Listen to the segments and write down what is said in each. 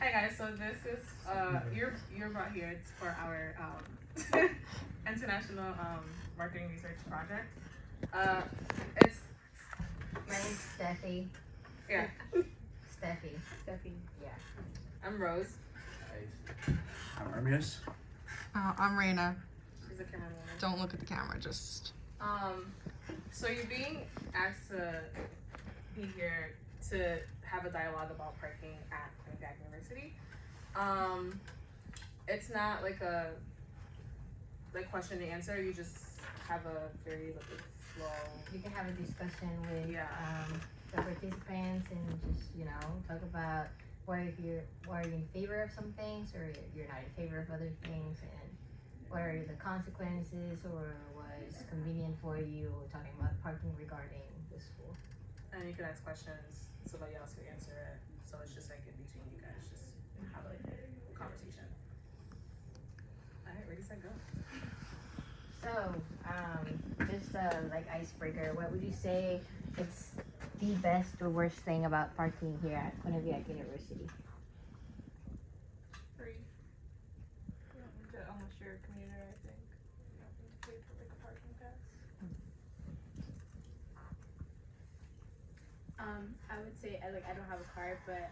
Hi guys, so this is you're brought here for our international marketing research project. It's My name's Steffi. yeah. Steffi. Yeah. I'm Rose. I'm Armias. I'm Raina. She's a camera woman. Don't look at the camera, just. So you're being asked to be here to have a dialogue about parking at Quinnipiac University. It's not like a question and answer. You just have a very flow. You can have a discussion with Yeah. the participants and just talk about why are you in favor of some things or you're not in favor of other things, and what are the consequences or was convenient for you. We're talking about parking regarding the school. And you can ask questions, somebody else will answer it. So it's just like in between you guys, just have a conversation. Alright, ready, set, go. So, just like icebreaker, what would you say it's the best or worst thing about parking here at Quinnipiac University? Free. You don't need to, unless you're a commuter, I think. You don't need to pay for like a parking pass. I would say I don't have a car, but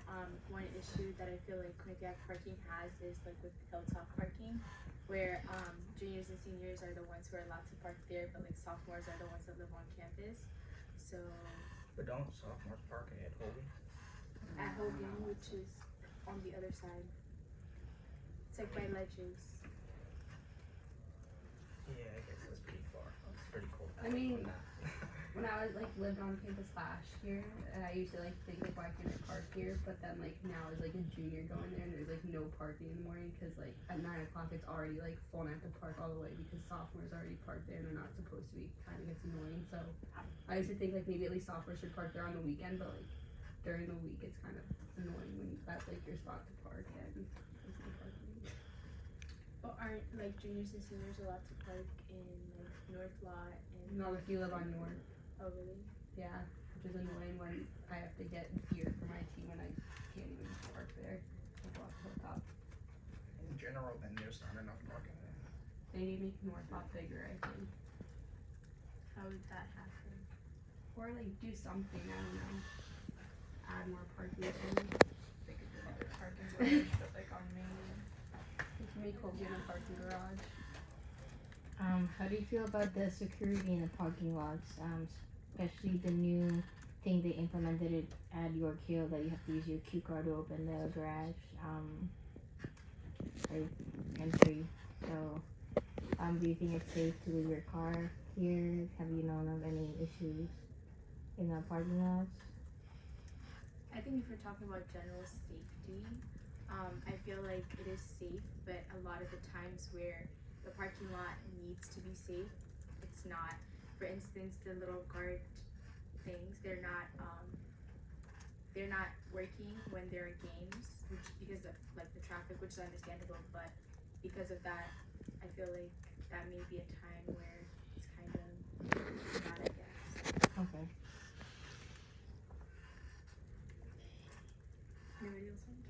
one issue that I feel like Quinnipiac parking has is like with Hilltop parking, where juniors and seniors are the ones who are allowed to park there, but like sophomores are the ones that live on campus. So But don't sophomores park at Hogan? at Hogan, which is on the other side, it's like by Ledges. Yeah, I guess that's pretty far. That's pretty cool. I mean, when I was lived on campus last year, and I used to think like why can't I park here? But then now as a junior going there, and there's no parking in the morning because at 9 o'clock it's already full and I have to park all the way because sophomores already parked there and they're not supposed to be. Kind of gets annoying. So I used to think maybe at least sophomores should park there on the weekend, but during the week it's kind of annoying when that's your spot to park and there's no parking. But aren't juniors and seniors allowed to park in North Lot and? Not if you live on York. Oh really? Yeah, which is annoying when I have to get here for my team and I can't even park there. Hilltop. In general, then there's not enough parking. They need to make Northtop bigger, I think. How would that happen? Or do something, I don't know. Add more parking things. They could do another parking garage, but on Main. We can make Hogan a parking garage. How do you feel about the security in the parking lots? Especially the new thing they implemented at York Hill that you have to use your Q card to open the garage entry. So, do you think it's safe to leave your car here? Have you known of any issues in the parking lots? I think if we're talking about general safety, I feel like it is safe, but a lot of the times where the parking lot needs to be safe, it's not. For instance, the little guard things, they're not working when there are games, which because of the traffic, which is understandable, but because of that, I feel like that may be a time where it's kind of bad, I guess. Okay. Anybody else want?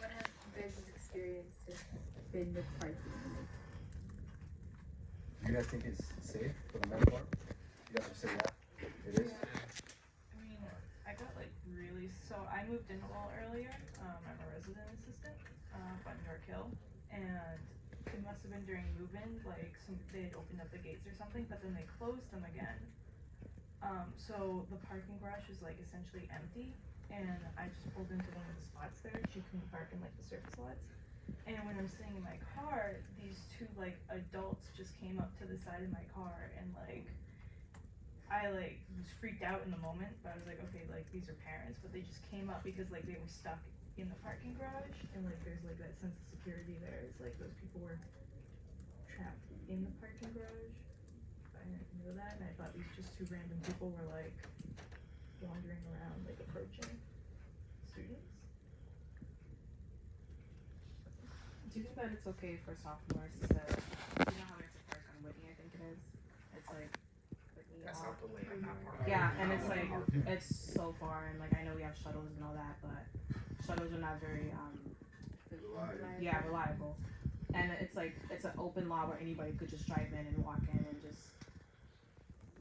What have you guys' experiences been with parking? You guys think it's safe for the most part? You guys would say yeah, it is? I mean, I got so I moved in a little earlier. I'm a resident assistant up on York Hill, and it must have been during move-in, they had opened up the gates or something, but then they closed them again. So the parking garage was essentially empty, and I just pulled into one of the spots there. She couldn't park in the surface lots. And when I'm sitting in my car, these two adults just came up to the side of my car, and I was freaked out in the moment, but I was okay, these are parents, but they just came up because they were stuck in the parking garage, and there's that sense of security there. It's those people were trapped in the parking garage. I didn't know that, and I thought these just two random people were wandering around, approaching students. Do you think that it's okay for sophomores to, you know how there's a park on Whitney, I think it is? It's we That's all out the way. I'm not parking. yeah, and I it's wouldn't like park there. it's so far, and like I know we have shuttles and all that, but shuttles are not very reliable. And it's like it's an open lot where anybody could just drive in and walk in and just,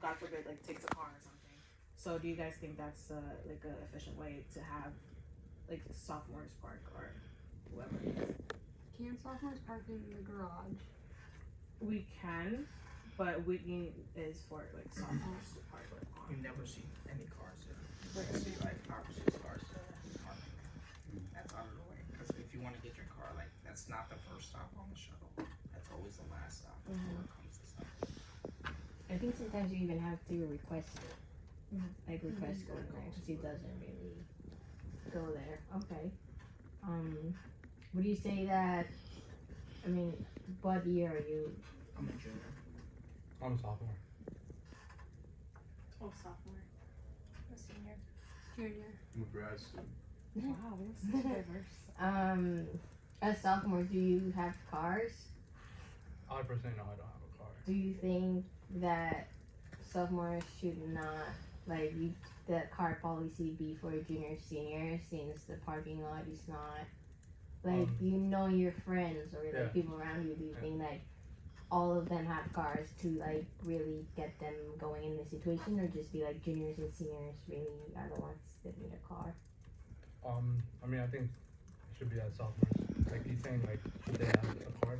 God forbid, like takes a car or something. So do you guys think that's like a efficient way to have like sophomores park or whoever it is? Can sophomores park in the garage? We can, but Whitney is for like sophomores to park like You on. never see any cars there. You see like 5 or 6 cars parking there. That's out of the way. Because if you want to get your car, like that's not the first stop on the shuttle. That's always the last stop before it comes to stuff. I think sometimes you even have to request it. Like request going there because he doesn't really go there. Okay. Would you say that? I mean, what year are you? I'm a junior. I'm a sophomore. Oh, sophomore. A senior. Junior. I'm a grad student. Wow, we're so diverse. As sophomores, do you have cars? I personally know I don't have a car. Do you think that sophomores should not like the car policy be for junior senior since the parking lot is not like you know your friends or like Yeah. people around you? Do you Yeah. think like all of them have cars to like really get them going in the situation, or just be like juniors and seniors really are the ones that need a car? I mean, I think it should be at sophomores. Like he's saying, like should they have a car?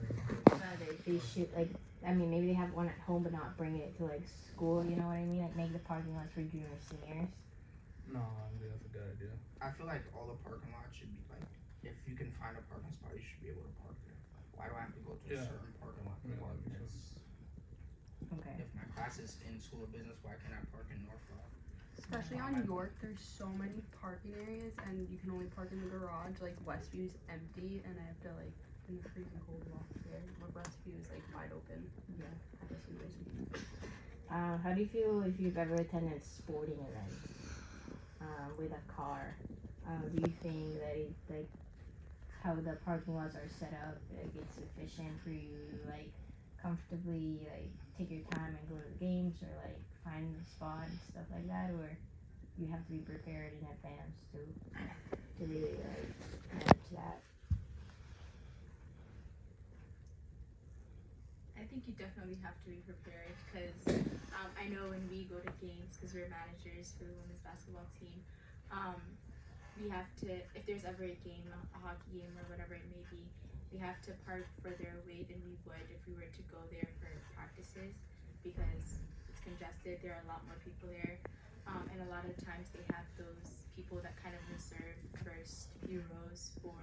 They should like. I mean, maybe they have one at home, but not bring it to like school. You know what I mean? Like make the parking lots for junior seniors. No, I think that's a good idea. I feel like all the parking lots should be like, if you can find a parking spot, you should be able to park there. Like, why do I have to go to a Yeah. certain parking lot to Yeah, park? that makes It's- Okay. If my class is in School of Business, why can't I park in Norfolk? Especially on York, there's so many parking areas, and you can only park in the garage. Like Westview's empty, and I have to like in the freezing cold walk there. But Westview is like wide open. Yeah. That's amazing. How do you feel if you've ever attended sporting events with a car? Do you think that it, like how the parking lots are set up, like it's sufficient for you to like comfortably like take your time and go to the games or like find a spot and stuff like that, or you have to be prepared in advance to really like manage that? I think you definitely have to be prepared because I know when we go to games, because we're managers for the women's basketball team, we have to, if there's ever a game, a hockey game or whatever it may be, we have to park further away than we would if we were to go there for practices because it's congested, there are a lot more people there, and a lot of times they have those people that kind of reserve first few rows for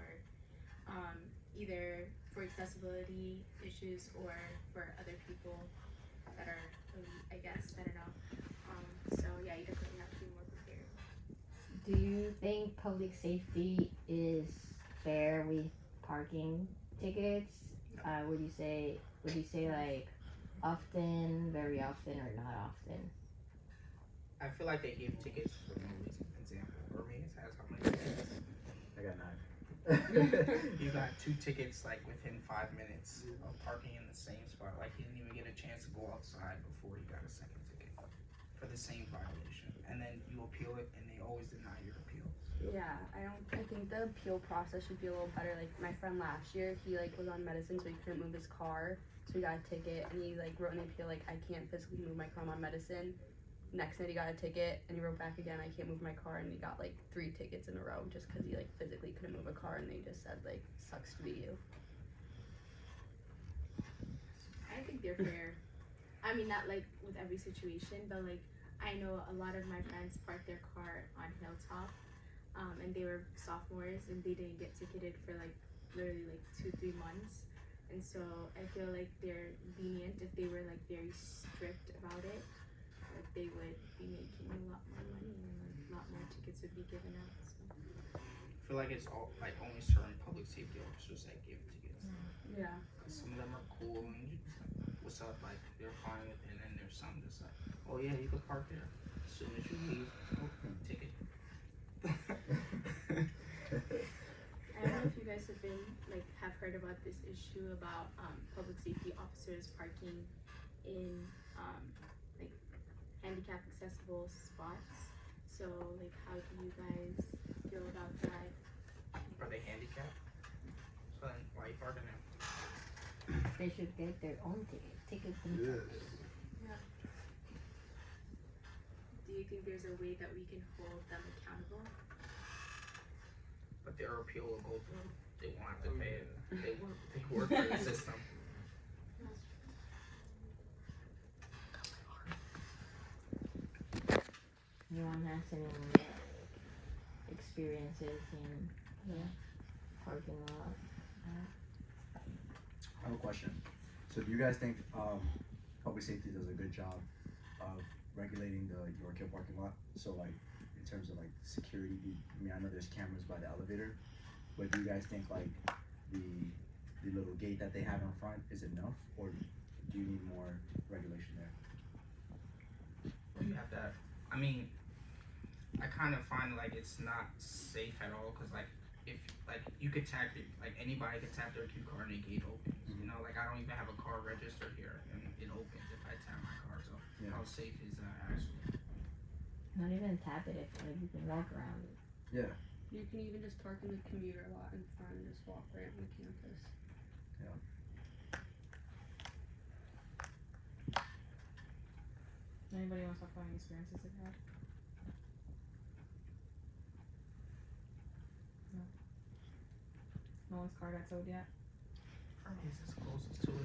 either for accessibility issues or for other people that are elite, I guess, I don't know. So yeah, you definitely have to be more prepared. Do you think public safety is fair with parking tickets? Would you say like often, very often, or not often? I feel like they give tickets for no reason. Example, Hermes has how many tickets? I got 9. You got 2 tickets like within 5 minutes of parking in the same spot. Like he didn't even get a chance to go outside before he got a second ticket for the same violation. And then you appeal it, and they always deny your appeal. Yeah, I think the appeal process should be a little better. Like my friend last year, he like was on medicine, so he couldn't move his car, so he got a ticket, and he like wrote an appeal like I can't physically move my car, I'm on medicine. Next night he got a ticket, and he wrote back again, I can't move my car, and he got like 3 tickets in a row just because he like physically couldn't move a car, and they just said like sucks to be you. I think they're fair. I mean, not like with every situation, but like I know a lot of my friends parked their car on Hilltop, and they were sophomores and they didn't get ticketed for like literally like 2-3 months. And so I feel like they're lenient. If they were like very strict about it, like they would be making a lot more money and like, a lot more tickets would be given out. So. I feel like it's all like only certain public safety officers that give tickets. Yeah. Cause some of them are cool and you just like, what's up? Like they're fine with it, and there's some just like, oh yeah, you can park there. As soon as you leave, oh, ticket. I don't know if you guys have heard about this issue about public safety officers parking in like handicap accessible spots. So like, how do you guys feel about that? Are they handicapped? So then why are you parking there? They should get their own ticket themselves. Do you think there's a way that we can hold them accountable? But their appeal will go through. They won't have to pay it. They work for the system. Anyone has any experiences in parking lot? I have a question. So do you guys think public safety does a good job of regulating the York Hill parking lot? So like in terms of like security, I mean I know there's cameras by the elevator, but do you guys think like the little gate that they have in front is enough, or do you need more regulation there? You have to. I mean, I kind of find like it's not safe at all because like if like you could tap it, like anybody could tap their cue card and the gate opens. You know, like I don't even have a car registered here and it opens if I tap my car. So how safe is that actually? Not even tap it if like you can walk around it. Yeah. You can even just park in the commuter lot in front and just walk right on campus. Anybody wants to talk about any experiences they've had? No. No one's car got towed yet? For me, it's as closest to it.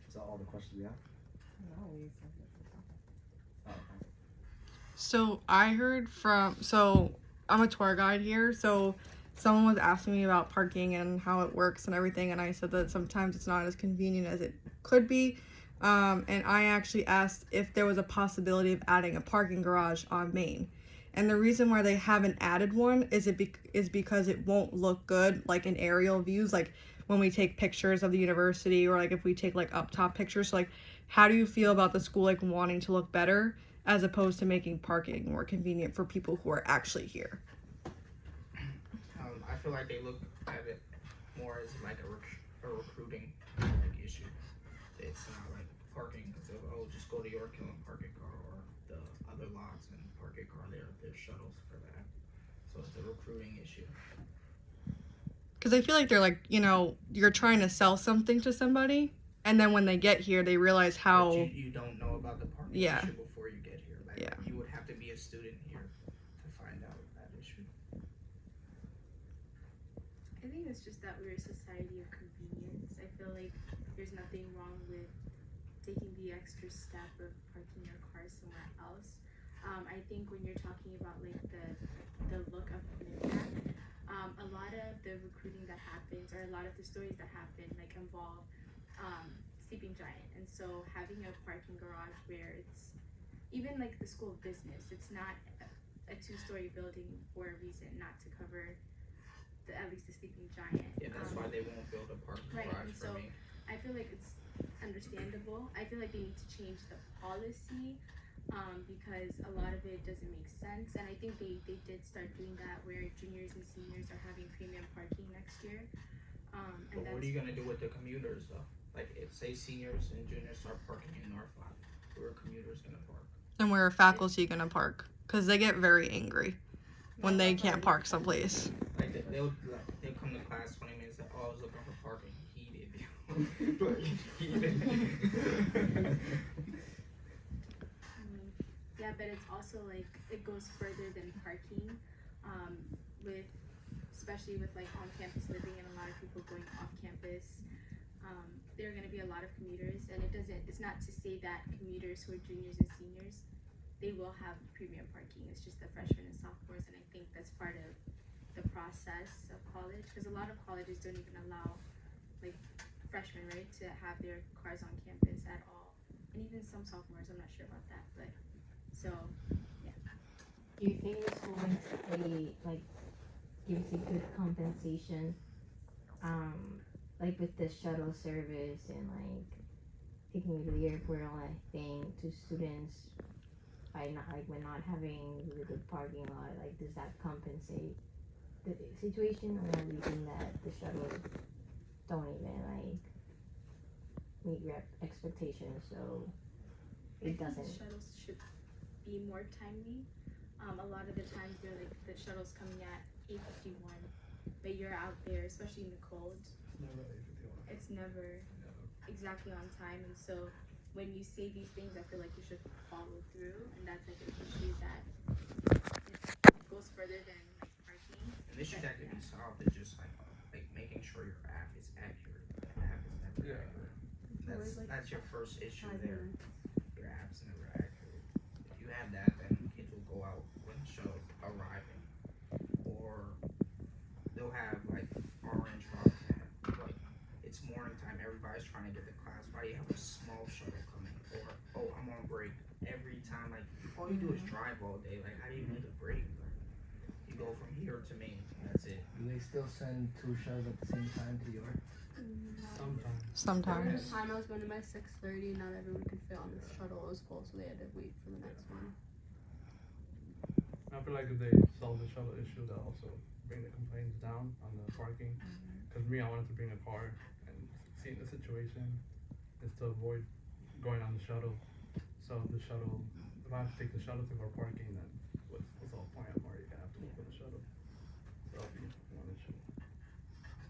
Is that all the questions we have? No, we Oh, okay. So I heard so I'm a tour guide here, so someone was asking me about parking and how it works and everything, and I said that sometimes it's not as convenient as it could be. And I actually asked if there was a possibility of adding a parking garage on Main. And the reason why they haven't added one is because it won't look good like in aerial views, like when we take pictures of the university or like if we take like up top pictures. So, like, how do you feel about the school like wanting to look better as opposed to making parking more convenient for people who are actually here? I feel like they look at it more as like a recruiting like issue. It's not like parking because just go to York Hill and park a car, or the other lots and park a car there. There's shuttles for that, so it's a recruiting issue. Because I feel like they're like, you're trying to sell something to somebody, and then when they get here, they realize how. But you don't know about the parking issue before you get here. Like, you would have to be a student here to find out that issue. I think it's just that we're a society of convenience. I feel like there's nothing wrong with taking the extra step of parking your car somewhere else. I think when you're talking about like the look of Impact, a lot of the recruiting that happens, or a lot of the stories that happen, like involve Sleeping Giant, and so having a parking garage where it's even like the school of business, it's not a two-story building for a reason, not to cover at least the Sleeping Giant. Yeah, that's why they won't build a parking garage for me. I feel like it's understandable. I feel like they need to change the policy because a lot of it doesn't make sense. And I think they did start doing that where juniors and seniors are having premium parking next year. But what are you gonna do with the commuters though? Like, if say seniors and juniors start parking in Norfolk, where are commuters gonna park? And where are faculty gonna park? Because they get very angry when they can't park someplace. Like they'll come to class 20 minutes. Like, I was looking for parking. Heated. Yeah, but it's also like it goes further than parking. With especially with like on-campus living and a lot of people going off campus. There are going to be a lot of commuters, and it's not to say that commuters who are juniors and seniors, they will have premium parking. It's just the freshmen and sophomores, and I think that's part of the process of college, because a lot of colleges don't even allow like freshmen, right, to have their cars on campus at all, and even some sophomores. I'm not sure about that, but so yeah. Do you think the school like gives you good compensation, like with the shuttle service and like taking you to the airport and all that thing to students by not having the good parking lot? Like, does that compensate the situation, or do you think that the shuttle don't even like meet your expectations, so I it think doesn't. shuttles should be more timely. A lot of the times they're like the shuttle's coming at 8:51, but you're out there, especially in the cold. Never 8:51. It's never exactly on time, and so when you say these things, I feel like you should follow through, and that's like an issue that it goes further than like parking. An issue that could be solved is just like making sure your app is accurate. The app is never Yeah. accurate. Always, like, That's your first issue 5 there. minutes. Your app's never accurate. If you have that, then kids will go out when the shuttle arriving, or they'll have like orange routes and like it's morning time. Everybody's trying to get to class. Why do you have a small shuttle coming? Or oh, I'm on break. Every time, like all you do is drive all day. Like how do you make a break? Like, you go from here to Maine. That's it. Do they still send 2 shuttles at the same time to York? Sometimes. At Sometimes. the time I was going to my 6:30, not everyone could fit on this shuttle. It was full, so they had to wait for the next one. I feel like if they solve the shuttle issue, they'll also bring the complaints down on the parking. Because me, I wanted to bring a car, and seeing the situation is to avoid going on the shuttle. So the shuttle, if I have to take the shuttle to go parking, then what's the whole point? I'm already gonna have to wait for the shuttle. So that'll be one issue.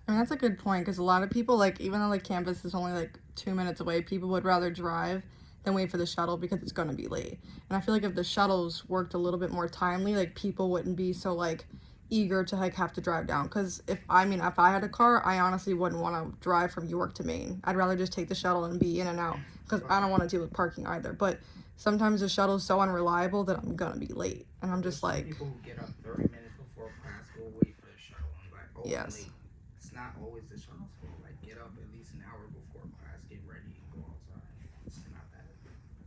I mean, that's a good point because a lot of people, like, even though like campus is only like 2 minutes away, people would rather drive than wait for the shuttle because it's going to be late. And I feel like if the shuttles worked a little bit more timely, like people wouldn't be so like eager to like have to drive down. Because if I had a car, I honestly wouldn't want to drive from York to Maine. I'd rather just take the shuttle and be in and out because I don't want to deal with parking either. But sometimes the shuttle's so unreliable that I'm gonna be late, and I'm just There's some like, people who get up 30 minutes before class, go wait for the shuttle. I'm like, oh, I'm Yes. late. It's not always the shuttle's fault. Like, get up at least an hour before class, get ready, and go outside. It's not that.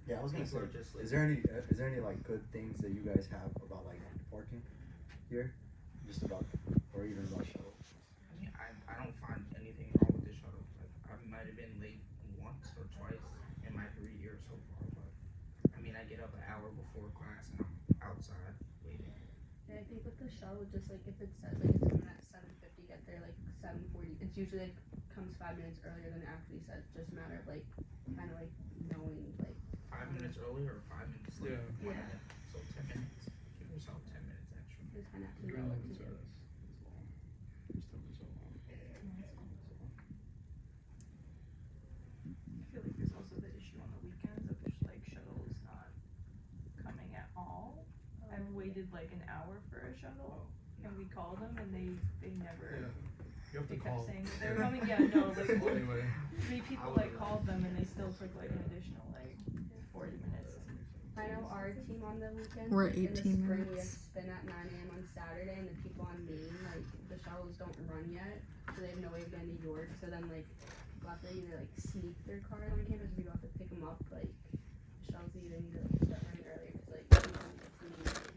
Yeah, I was gonna People say, are just is there any like good things that you guys have about like parking here? Just about, or even about shuttle? I mean, I don't find anything wrong with the shuttle. Like, I might have been late once or twice in my 3 years so far, but I mean, I get up an hour before class and I'm outside waiting. Yeah, I think with the shuttle, just like if it says like it's coming at 7:50, get there like 7:40. It's usually like comes 5 minutes earlier than it actually says. Just a matter of like kind of like knowing like 5 minutes earlier or 5 minutes later? Yeah. One of them. So 10 minutes. Give yourself 10 minutes extra. just kind of have to Green know what light to do. service is long. It's still so long. I feel like there's also the issue on the weekends of just like shuttles not coming at all. I've waited like an hour for a shuttle, and we called them, and they never. Yeah. You have They to kept call. saying that they were coming. Yeah, no, like Anyway. 3 people like called them, and they still took like an additional like 40 minutes. I know our team on the weekends. We're like, in the 18 spring, we have minutes. spin at 9 a.m. on Saturday, and the people on Maine, like the shuttles don't run yet, so they have no way of getting to York. So then like people have to either like sneak their cars on campus, or people have to pick them up. Like the shuttles either need to like, start running earlier because like people get to Maine.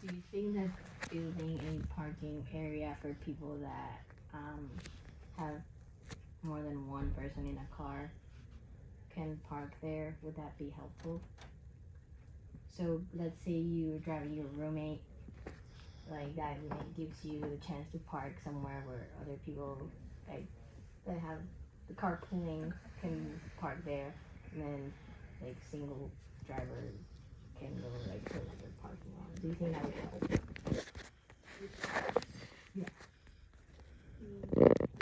Do you think that building a parking area for people that have more than one person in a car can park there, would that be helpful? So let's say you're driving your roommate, like that roommate gives you the chance to park somewhere where other people like that have the carpooling can park there, and then like single driver can go like to the parking lot. Do you think that would help?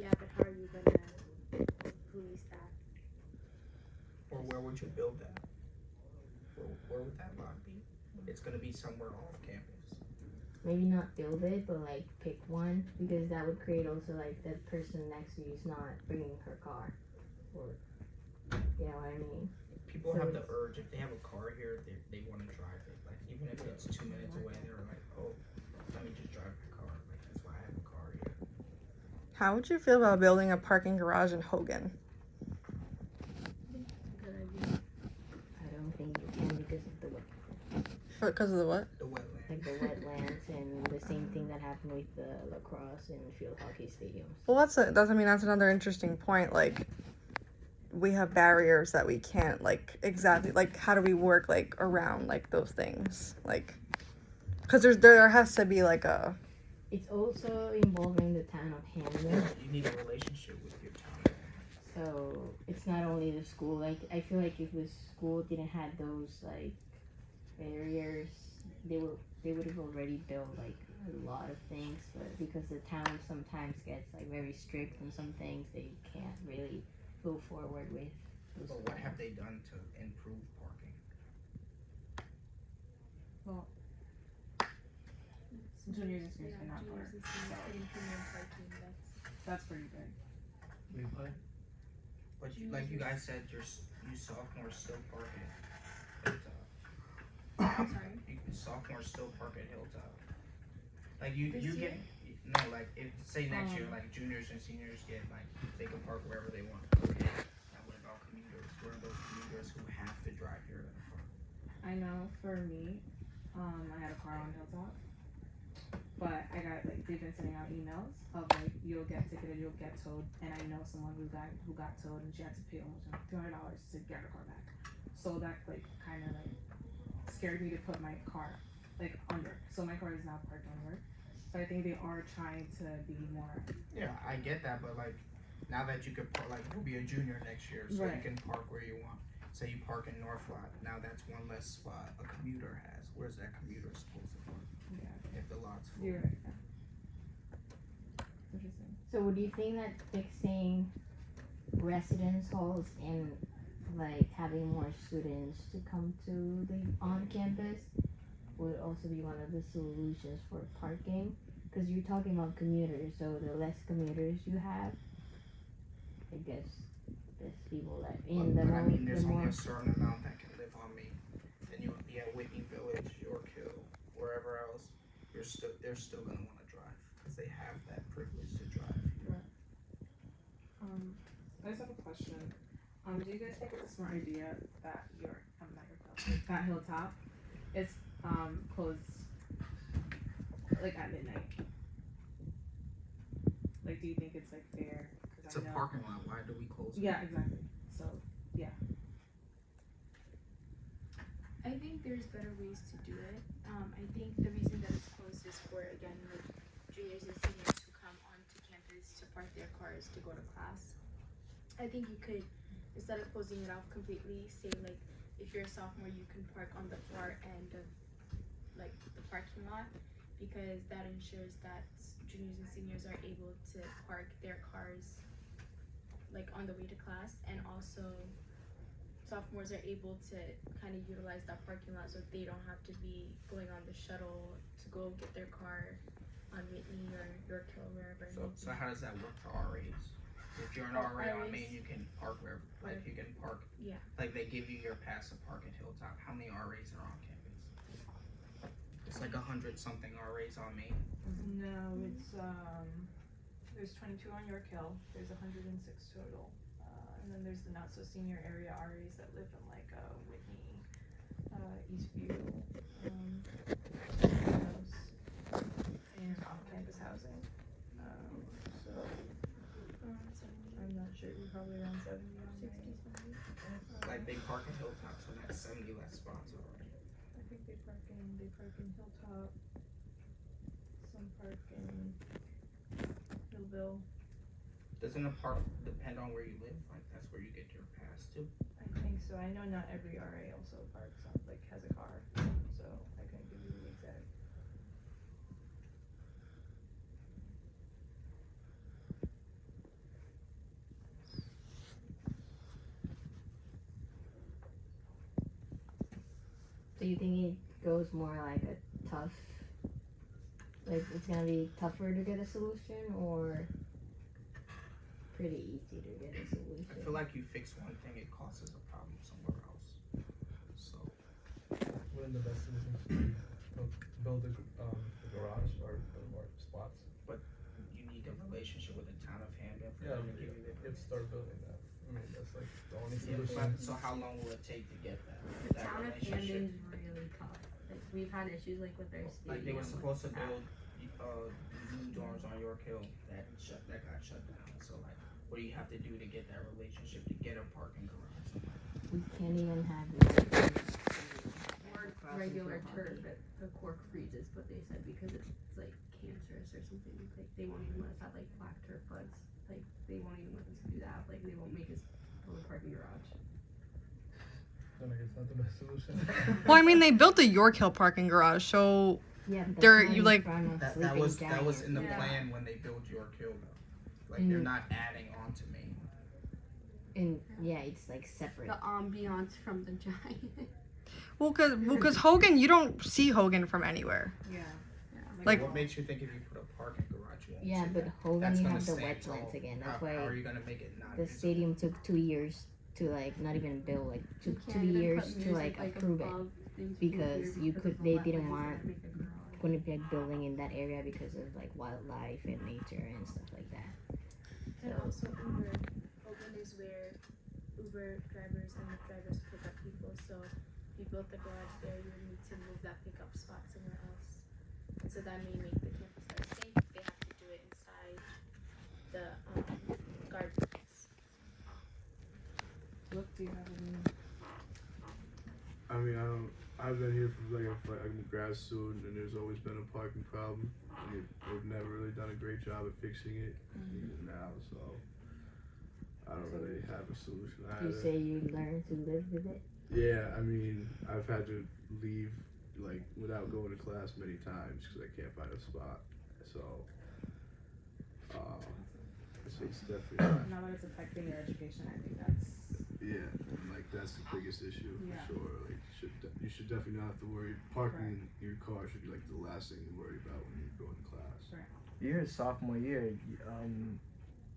Yeah, but how are you gonna police that? Or where would you build that? Where would that lot be? It's gonna be somewhere off campus. Maybe not build it, but like pick one, because that would create also like that person next to you is not bringing her car, or you know what I mean. People So have the it's- urge, if they have a car here, they want to drive it. Like, even if it's 2 minutes away, they're like, oh, let me just drive my car. Like, that's why I have a car here. how would you feel about building a parking garage in Hogan? Good idea. I don't think you can because of the Because of the what? The wetland. like the wetlands and the same thing that happened with the lacrosse and field hockey stadiums. Well, that's another interesting point. Like, we have barriers that we can't like exactly like. How do we work like around like those things? Like, because there has to be like a it's also involving the town of Hamden. You need a relationship with your town. So it's not only the school. Like I feel like if the school didn't have those like barriers, they would have already built like a lot of things. But because the town sometimes gets like very strict on some things, they can't really go forward with. Those But what have they done to improve parking? Juniors and seniors Yeah, cannot juniors park. and seniors getting premium parking, That's pretty big. We put But you, like you guys said, you sophomores still park at Hilltop. I'm sorry. Sophomores still park at Hilltop. Like you This get year? no, like if say next year, like juniors and seniors get like they can park wherever they want. Okay. Now what about commuters? Where are those commuters who have to drive here to park? I know for me, I had a car on Hilltop, but I got like they've been sending out emails of like you'll get ticketed, you'll get towed, and I know someone who got towed and she had to pay almost $200 to get her car back. So that like kind of like scared me to put my car like under. So my car is now parked under. So I think they are trying to be more. Yeah, I get that, but like now that you could park, like you'll be a junior next year, so Right. you can park where you want. Say you park in North Lot, now that's one less spot a commuter has. Where's that commuter supposed to park Yeah, if the lot's full? you're right. Yeah. Interesting. So would you think that fixing residence halls and like having more students to come to the on campus would also be one of the solutions for parking? Because you're talking about commuters, so the less commuters you have, I guess there's people that in the But I more, mean, there's the only more a certain amount that can live on me. Then you would be at Whitney Village, York Hill, wherever else. They're still gonna want to drive because they have that privilege to drive. I just have a question. Do you guys think it's a smart idea that that Hilltop is closed like at midnight? Like, do you think it's like fair? 'Cause It's I a know- parking lot. Why do we close it? Yeah, exactly. So I think there's better ways to do it. I think the reason that it's closed is for, again, like juniors and seniors who come onto campus to park their cars to go to class. I think you could, instead of closing it off completely, say like if you're a sophomore, you can park on the far end of like the parking lot, because that ensures that juniors and seniors are able to park their cars like on the way to class, and also sophomores are able to kind of utilize that parking lot so they don't have to be going on the shuttle to go get their car on Whitney or York Hill, wherever. it may So be. how does that work for RAs? If you're an For RA on RAs? Main, you can park wherever. Like you can park. Yeah. Like they give you your pass to park at Hilltop. How many RAs are on campus? It's like 100-something RAs on Main. No, it's there's 22 on York Hill. There's 106 total, and then there's the not so senior area RAs that live in like Whitney, Eastview, and off-campus housing. So I'm not sure. We're probably around 70 on 60, Main. 70. Like they park at Hilltop, so that's 70 less spots already. I think they park in Hilltop. Some park in Hillville. Doesn't a park depend on where you live? Like that's where you get your pass too. I think so. I know not every RA also parks on, like, has a car, so I couldn't give you the exact. So you think it goes more like a tough, like it's gonna be tougher to get a solution, or pretty easy to get a solution? I feel like you fix one thing, it causes a problem somewhere else. So Wouldn't the best solution be to build a garage or more spots? you need a relationship with the town of Hamden for Yeah, them to give you the. let's start building that. I mean, that's like the only Yeah, solution. but so how long will it take to get that? The that town of relationship? Hamden's really tough. Like we've had issues like with their stadium. Like they were supposed to with that. build new dorms on York Hill that got shut down. So like, what do you have to do to get that relationship to get a parking garage? We can't even have Or regular turf that the cork freezes, but they said because it's like cancerous or they won't even let us have like black turf buds. Like they won't even let us do that. Like they won't make us build a parking garage. Then I guess not the best solution. Well, I mean, they built the York Hill parking garage, so Yeah, but There- that's you, not in like- front of That Sleeping was Giant. in the Yeah. plan when they built York Hill though. Like they're not adding on to Maine. And yeah, it's like separate. The ambiance from the giant. well, cause Hogan, you don't see Hogan from anywhere. Yeah. Like- What makes you think if you put a parking garage you won't Yeah, see but that? Hogan, That's you gonna have the stand tall. wetlands again. That's How are why you gonna make it not the visible? stadium took 2 years to like not even build, like You two can't even years put to music, like approve it. above things because from you here could- because they of the didn't wetlands, want- you can't make a garage. Winnipeg building in that area because of like wildlife and nature and stuff like that. And So also Uber. Hogan is where Uber drivers and Lyft drivers pick up people. So if you built the garage there, you would need to move that pickup spot somewhere else. And so that may make the campus less safe. They have to do it inside the gardens. Look, do you have any? I mean, I've been here for I'm a grad student, and there's always been a parking problem. And they've never really done a great job at fixing it even now, so I don't really have a solution. you say you learn to live with it. Yeah, I mean, I've had to leave like without going to class many times because I can't find a spot. So, it's definitely Now that it's affecting your education, I think that's. yeah, like that's the biggest issue Yeah. for sure. Like, you should definitely not have to worry. Parking your car should be like the last thing you worry about when you're going to class. Your sophomore year,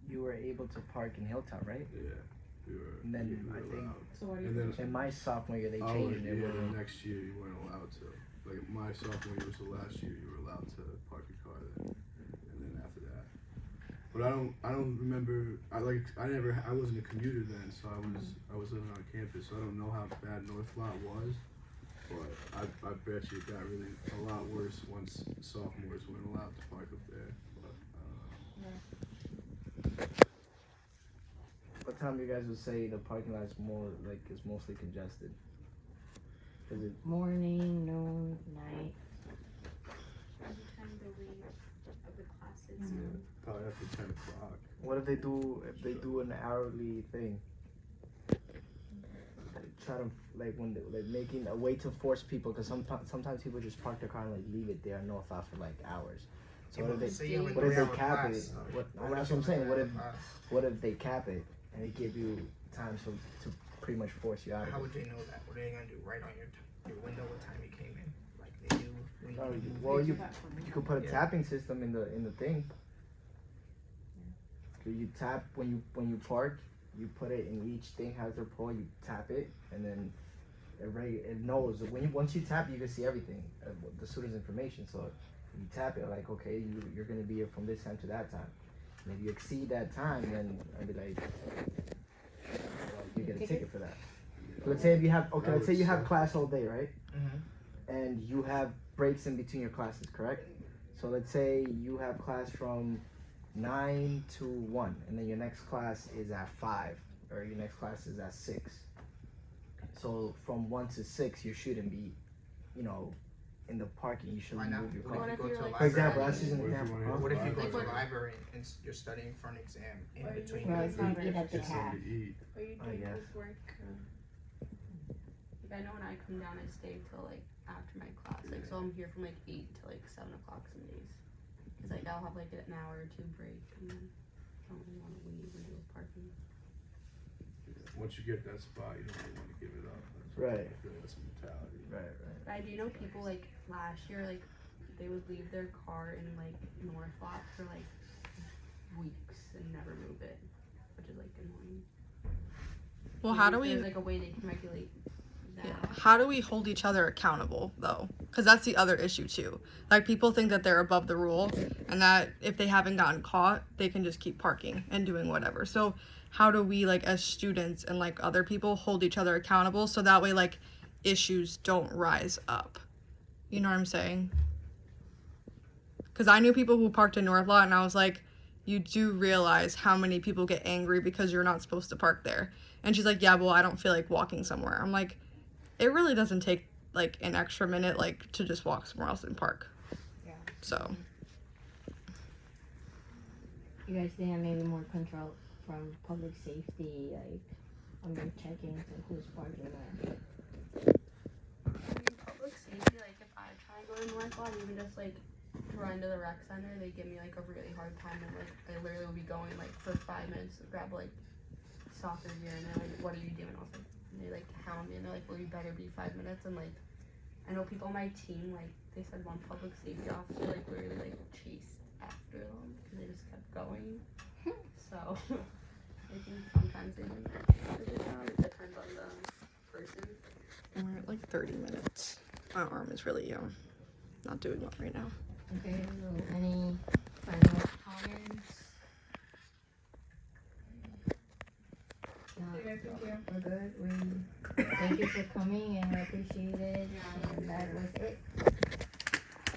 you were able to park in Hilltop, right? Yeah, we were. And then we were I think- allowed. So what do you And then think? In my sophomore year, they Oh, changed it. yeah, where- the next year you weren't allowed to. Like my sophomore year was the last year you were allowed to park your car there, and then after that. But I don't remember. I wasn't a commuter then, so I was living on campus, so I don't know how bad North Lot was. But I bet you it got really a lot worse once sophomores weren't allowed to park up there. But What time do you guys would say the parking lot is mostly congested? Is it Morning, noon, night. Every time the wave of the classes. probably after 10 o'clock. what if they do an hourly thing? Try to making a way to force people because sometimes people just park their car and like leave it there in North Lot for like hours. So Yeah, what if but they say you have a what if they 3-hour cap class, it? but That's what what if I'm saying. it's a 3-hour class? What if they cap it and they give you time to pretty much force you out How of would it? they know that? What are they gonna do? Right on your window what time you came in? Like they do when Oh, you well, They do you that for me. could put a Yeah. tapping system in the thing. So you tap when you park. You put it in each thing has their pole. You tap it and then it knows once you tap you can see everything, the student's information. So you tap it like okay you're gonna be here from this time to that time. And if you exceed that time, then I'd be like you get a ticket for that. So let's say if you have let's say you have class all day, right? And you have breaks in between your classes, correct? So let's say you have class from 9 to 1, and then your next class is at 5, or your next class is at 6. So from 1 to 6, you shouldn't be, in the parking. You Why shouldn't not? move your What car. if you go to a For example, library? that's just an What if you example. wanna Huh? hit What if you go Like to a what- library and you're studying for an exam in Or you between? Well, your it's not breaks? good at the Get something half. to eat. Or you I doing guess. group work. Like I know when I come down, I stay till like after my class. Like so, I'm here from like 8 to like 7 o'clock some days. Cause like I'll have like an hour or two break, and then I don't really want to leave and do parking. Once you get that spot, you don't really want to give it up. Right. I feel that's a mentality. Right. But I do know people like last year, like they would leave their car in like North Lot for like weeks and never move it, which is like annoying. Well, Maybe how do if we There's like a way they can regulate that. Yeah. How do we hold each other accountable though? Because that's the other issue too. Like people think that they're above the rule and that if they haven't gotten caught, they can just keep parking and doing whatever. So how do we like as students and like other people hold each other accountable so that way like issues don't rise up? You know what I'm saying? Because I knew people who parked in North Lot and I was like, you do realize how many people get angry because you're not supposed to park there. And she's like, yeah, well, I don't feel like walking somewhere. I'm like, it really doesn't take like an extra minute like to just walk somewhere else and park. Yeah. So you guys think maybe more control from public safety, like on their check-ins and who's parking there? Public safety, like if I try and go to Northlaw and even just like run to the rec center, they give me like a really hard time, and like I literally will be going like for 5 minutes to grab like soccer gear, and they're like, what are you doing? I was like, and they like hound me, and they're like, well, you better be 5 minutes. And like I know people on my team, like they said one public safety officer like literally like chased after them because they just kept going. So I think sometimes they do a good job. It depends on the person. We're at like 30 minutes. My arm is really not doing well right now. Okay, so any final comments? No, we're good. We thank you for coming and I appreciate it. And that was it.